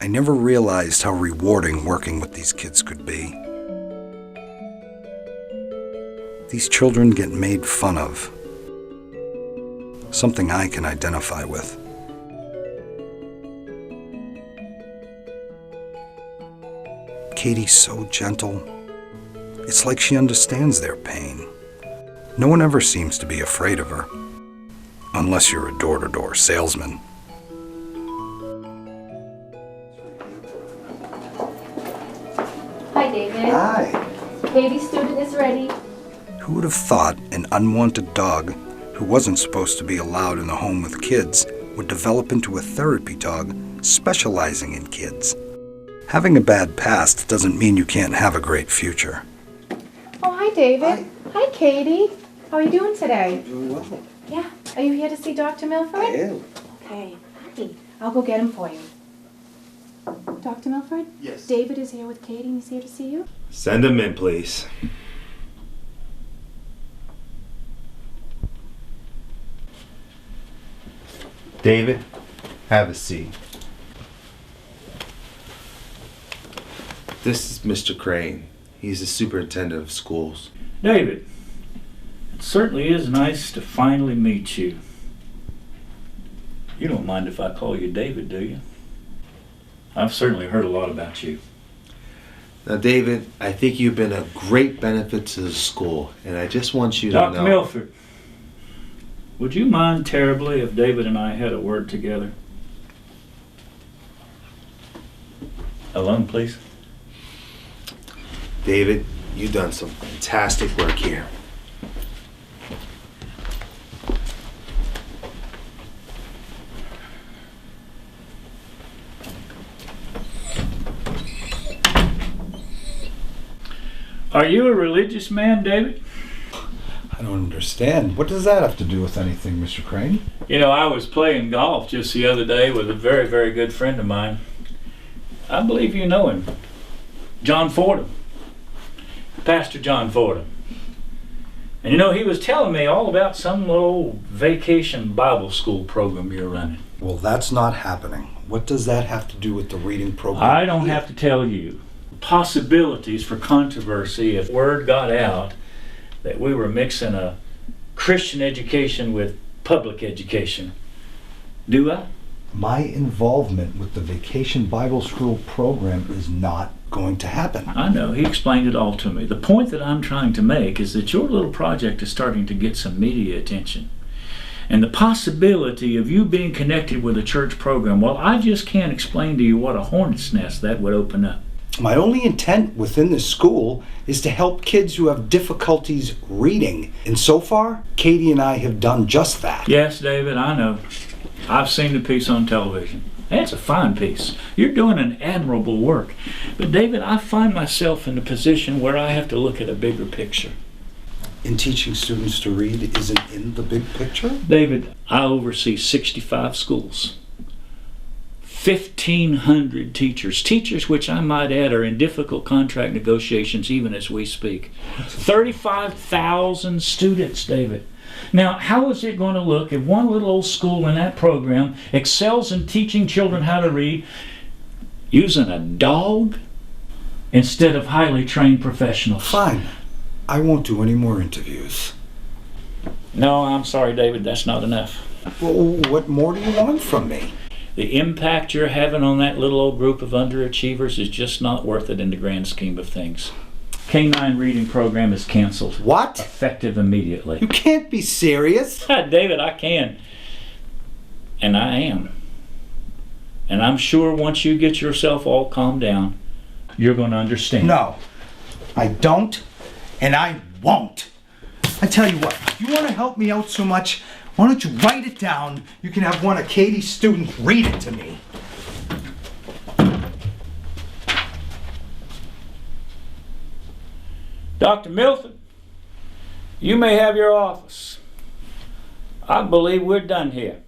I never realized how rewarding working with these kids could be. These children get made fun of. Something I can identify with. Katie's so gentle. It's like she understands their pain. No one ever seems to be afraid of her. Unless you're a door-to-door salesman. Hi, David. Hi. Katie's student is ready. Who would have thought an unwanted dog who wasn't supposed to be allowed in the home with kids would develop into a therapy dog specializing in kids? Having a bad past doesn't mean you can't have a great future. Oh, hi, David. Hi, Katie. How are you doing today? Doing well. Yeah. Are you here to see Dr. Milford? I am. Okay. Hi. I'll go get him for you. Dr. Milford? Yes. David is here with Katie and he's here to see you. Send him in, please. David, have a seat. This is Mr. Crane. He's the superintendent of schools. David, it certainly is nice to finally meet you. You don't mind if I call you David, do you? I've certainly heard a lot about you. Now, David, I think you've been a great benefit to the school, and I just want you to know... Dr. Milford, would you mind terribly if David and I had a word together? Alone, please. David, you've done some fantastic work here. Are you a religious man, David? I don't understand. What does that have to do with anything, Mr. Crane? You know, I was playing golf just the other day with a very, very good friend of mine. I believe you know him. John Fordham. Pastor John Fordham. And you know, he was telling me all about some little vacation Bible school program you're running. Well, that's not happening. What does that have to do with the reading program? I don't have to tell you. Possibilities for controversy if word got out that we were mixing a Christian education with public education. Do I? My involvement with the Vacation Bible School program is not going to happen. I know, he explained it all to me. The point that I'm trying to make is that your little project is starting to get some media attention. And the possibility of you being connected with a church program, well, I just can't explain to you what a hornet's nest that would open up. My only intent within this school is to help kids who have difficulties reading. And so far, Katie and I have done just that. Yes, David, I know. I've seen the piece on television. It's a fine piece. You're doing an admirable work. But David, I find myself in a position where I have to look at a bigger picture. And teaching students to read isn't in the big picture? David, I oversee 65 schools. 1,500 teachers which I might add are in difficult contract negotiations even as we speak. 35,000 students, David. Now, how is it going to look if one little old school in that program excels in teaching children how to read using a dog instead of highly trained professionals? Fine. I won't do any more interviews. No, I'm sorry, David, that's not enough. Well, what more do you want from me? The impact you're having on that little old group of underachievers is just not worth it in the grand scheme of things. K-9 reading program is canceled. What? Effective immediately. You can't be serious. David, I can. And I am. And I'm sure once you get yourself all calmed down, you're going to understand. No, I don't, and I won't. I tell you what, if you want to help me out so much, why don't you write it down? You can have one of Katie's students read it to me. Dr. Milford, you may have your office. I believe we're done here.